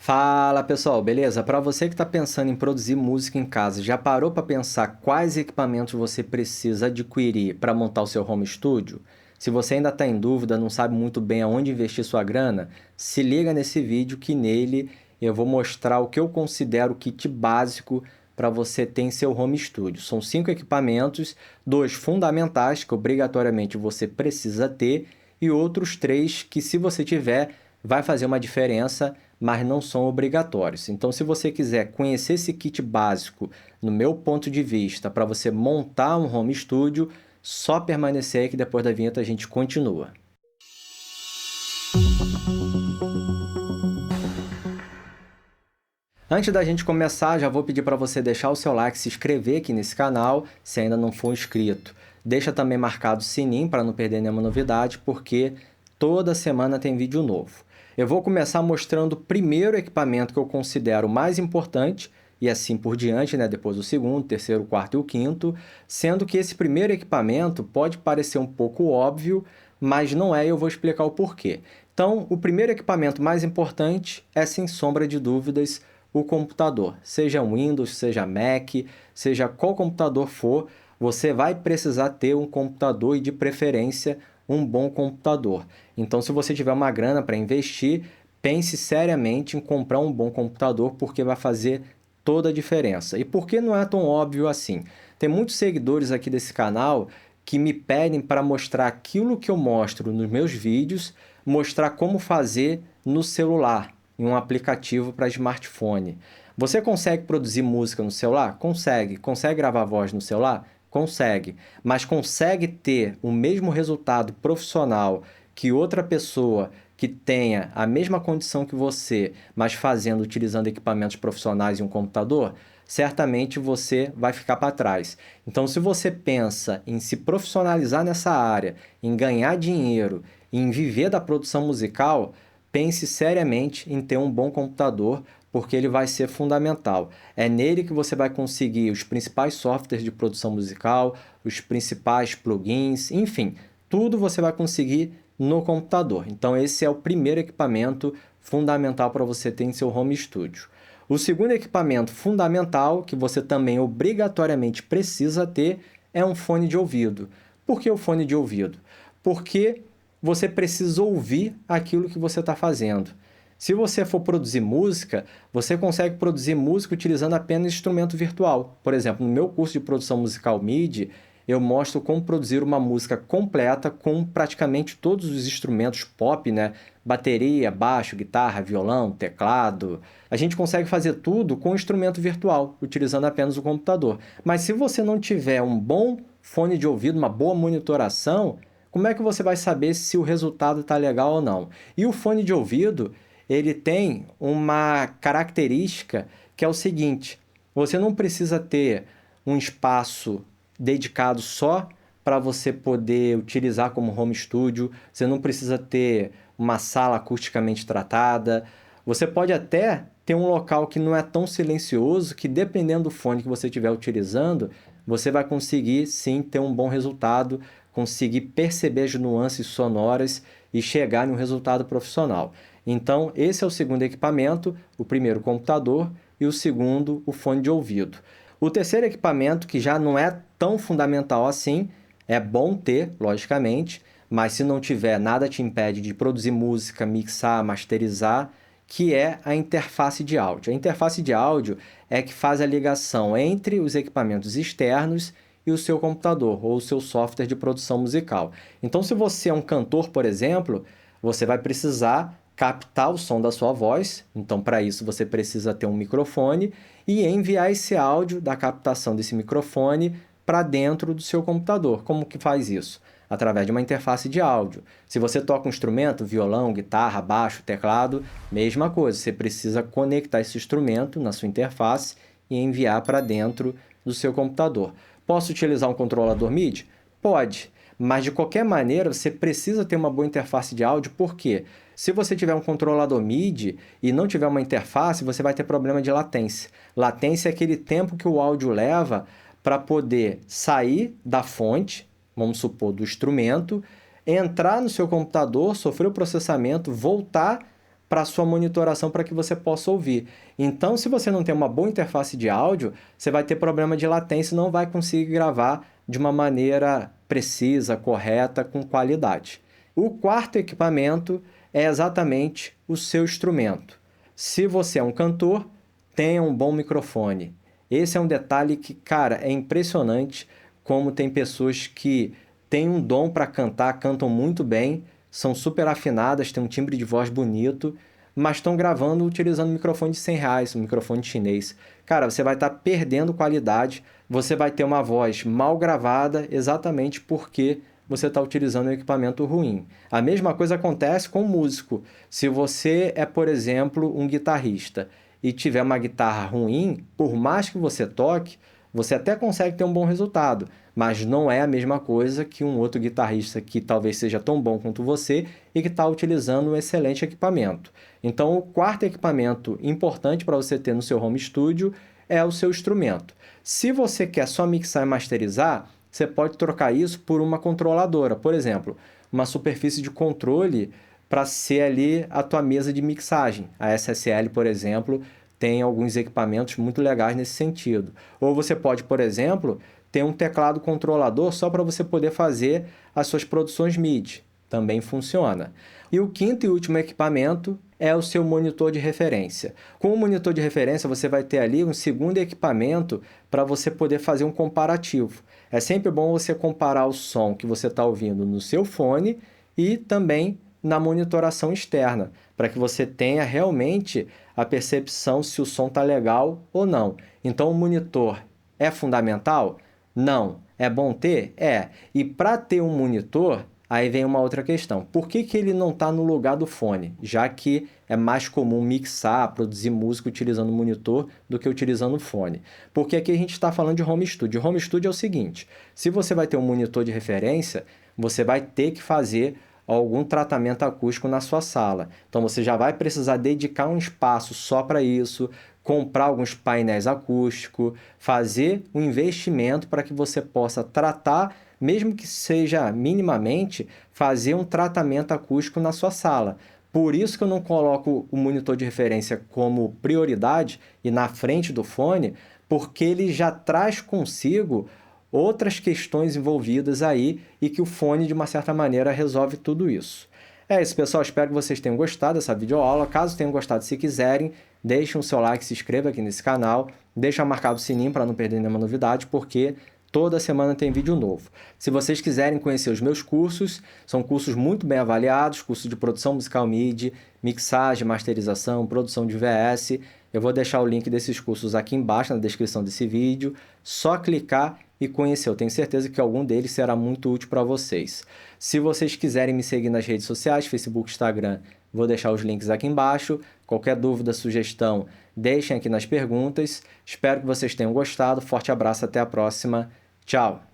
Fala pessoal, beleza? Para você que está pensando em produzir música em casa, já parou para pensar quais equipamentos você precisa adquirir para montar o seu home studio? Se você ainda está em dúvida, não sabe muito bem aonde investir sua grana, se liga nesse vídeo que nele eu vou mostrar o que eu considero o kit básico para você ter em seu home studio. São 5 equipamentos, 2 fundamentais que obrigatoriamente você precisa ter e outros 3 que, se você tiver, vai fazer uma diferença, mas não são obrigatórios. Então, se você quiser conhecer esse kit básico, no meu ponto de vista, para você montar um home studio, só permanecer aí que depois da vinheta a gente continua. Antes da gente começar, já vou pedir para você deixar o seu like, se inscrever aqui nesse canal, se ainda não for inscrito. Deixa também marcado o sininho para não perder nenhuma novidade, porque toda semana tem vídeo novo. Eu vou começar mostrando o primeiro equipamento que eu considero mais importante, e assim por diante, né? Depois o segundo, terceiro, quarto e o quinto, sendo que esse primeiro equipamento pode parecer um pouco óbvio, mas não é, e eu vou explicar o porquê. Então, o primeiro equipamento mais importante é, sem sombra de dúvidas, o computador. Seja Windows, seja Mac, seja qual computador for, você vai precisar ter um computador e, de preferência, um bom computador. Então, se você tiver uma grana para investir, pense seriamente em comprar um bom computador, porque vai fazer toda a diferença. E por que não é tão óbvio assim? Tem muitos seguidores aqui desse canal que me pedem para mostrar aquilo que eu mostro nos meus vídeos, mostrar como fazer no celular, em um aplicativo para smartphone. Você consegue produzir música no celular? Consegue. Consegue gravar voz no celular? Consegue. Mas consegue ter o mesmo resultado profissional que outra pessoa que tenha a mesma condição que você, mas fazendo, utilizando equipamentos profissionais e um computador? Certamente você vai ficar para trás. Então, se você pensa em se profissionalizar nessa área, em ganhar dinheiro, em viver da produção musical, pense seriamente em ter um bom computador, porque ele vai ser fundamental. É nele que você vai conseguir os principais softwares de produção musical, os principais plugins, enfim, tudo você vai conseguir no computador. Então, esse é o primeiro equipamento fundamental para você ter em seu home studio. O segundo equipamento fundamental, que você também obrigatoriamente precisa ter, é um fone de ouvido. Por que o fone de ouvido? Porque você precisa ouvir aquilo que você está fazendo. Se você for produzir música, você consegue produzir música utilizando apenas instrumento virtual. Por exemplo, no meu curso de produção musical MIDI, eu mostro como produzir uma música completa com praticamente todos os instrumentos pop, né? Bateria, baixo, guitarra, violão, teclado. A gente consegue fazer tudo com instrumento virtual, utilizando apenas o computador. Mas se você não tiver um bom fone de ouvido, uma boa monitoração, como é que você vai saber se o resultado está legal ou não? E o fone de ouvido, ele tem uma característica que é o seguinte: você não precisa ter um espaço dedicado só para você poder utilizar como home studio, você não precisa ter uma sala acusticamente tratada, você pode até ter um local que não é tão silencioso, que dependendo do fone que você estiver utilizando, você vai conseguir sim ter um bom resultado, conseguir perceber as nuances sonoras e chegar em um resultado profissional. Então, esse é o segundo equipamento, o primeiro, o computador, e o segundo, o fone de ouvido. O terceiro equipamento, que já não é tão fundamental assim, é bom ter, logicamente, mas se não tiver, nada te impede de produzir música, mixar, masterizar, que é a interface de áudio. A interface de áudio é que faz a ligação entre os equipamentos externos e o seu computador ou o seu software de produção musical. Então, se você é um cantor, por exemplo, você vai precisar captar o som da sua voz. Então, para isso, você precisa ter um microfone e enviar esse áudio da captação desse microfone para dentro do seu computador. Como que faz isso? Através de uma interface de áudio. Se você toca um instrumento, violão, guitarra, baixo, teclado, mesma coisa. Você precisa conectar esse instrumento na sua interface e enviar para dentro do seu computador. Posso utilizar um controlador MIDI? Pode, mas de qualquer maneira você precisa ter uma boa interface de áudio, porque se você tiver um controlador MIDI e não tiver uma interface, você vai ter problema de latência. Latência é aquele tempo que o áudio leva para poder sair da fonte, vamos supor, do instrumento, entrar no seu computador, sofrer o processamento, voltar para a sua monitoração para que você possa ouvir. Então, se você não tem uma boa interface de áudio, você vai ter problema de latência e não vai conseguir gravar de uma maneira precisa, correta, com qualidade. O quarto equipamento é exatamente o seu instrumento. Se você é um cantor, tenha um bom microfone. Esse é um detalhe que, cara, é impressionante como tem pessoas que têm um dom para cantar, cantam muito bem, são super afinadas, têm um timbre de voz bonito, mas estão gravando utilizando um microfone de R$ 100, um microfone chinês. Cara, você vai estar perdendo qualidade, você vai ter uma voz mal gravada exatamente porque você está utilizando um equipamento ruim. A mesma coisa acontece com o músico. Se você é, por exemplo, um guitarrista e tiver uma guitarra ruim, por mais que você toque, você até consegue ter um bom resultado, mas não é a mesma coisa que um outro guitarrista que talvez seja tão bom quanto você e que está utilizando um excelente equipamento. Então, o quarto equipamento importante para você ter no seu home studio é o seu instrumento. Se você quer só mixar e masterizar, você pode trocar isso por uma controladora, por exemplo, uma superfície de controle para ser ali a tua mesa de mixagem. A SSL, por exemplo, tem alguns equipamentos muito legais nesse sentido. Ou você pode, por exemplo, ter um teclado controlador só para você poder fazer as suas produções MIDI. Também funciona. E o quinto e último equipamento é o seu monitor de referência. Com o monitor de referência, você vai ter ali um segundo equipamento para você poder fazer um comparativo. É sempre bom você comparar o som que você está ouvindo no seu fone e também na monitoração externa, para que você tenha realmente a percepção se o som está legal ou não. Então, o monitor é fundamental? Não. É bom ter? É. E para ter um monitor, aí vem uma outra questão. Por que ele não está no lugar do fone? Já que é mais comum mixar, produzir música utilizando o monitor do que utilizando o fone. Porque aqui a gente está falando de home studio. Home studio é o seguinte, se você vai ter um monitor de referência, você vai ter que fazer algum tratamento acústico na sua sala. Então, você já vai precisar dedicar um espaço só para isso, comprar alguns painéis acústicos, fazer um investimento para que você possa tratar, mesmo que seja minimamente, fazer um tratamento acústico na sua sala. Por isso que eu não coloco o monitor de referência como prioridade e na frente do fone, porque ele já traz consigo outras questões envolvidas aí e que o fone, de uma certa maneira, resolve tudo isso. É isso, pessoal. Espero que vocês tenham gostado dessa videoaula. Caso tenham gostado, se quiserem, deixem o seu like, se inscreva aqui nesse canal, deixa marcado o sininho para não perder nenhuma novidade, porque toda semana tem vídeo novo. Se vocês quiserem conhecer os meus cursos, são cursos muito bem avaliados, curso de produção musical MIDI, mixagem, masterização, produção de VS. Eu vou deixar o link desses cursos aqui embaixo na descrição desse vídeo. Só clicar e conhecer. Eu tenho certeza que algum deles será muito útil para vocês. Se vocês quiserem me seguir nas redes sociais, Facebook, Instagram, vou deixar os links aqui embaixo. Qualquer dúvida, sugestão, deixem aqui nas perguntas. Espero que vocês tenham gostado. Forte abraço, até a próxima. Tchau!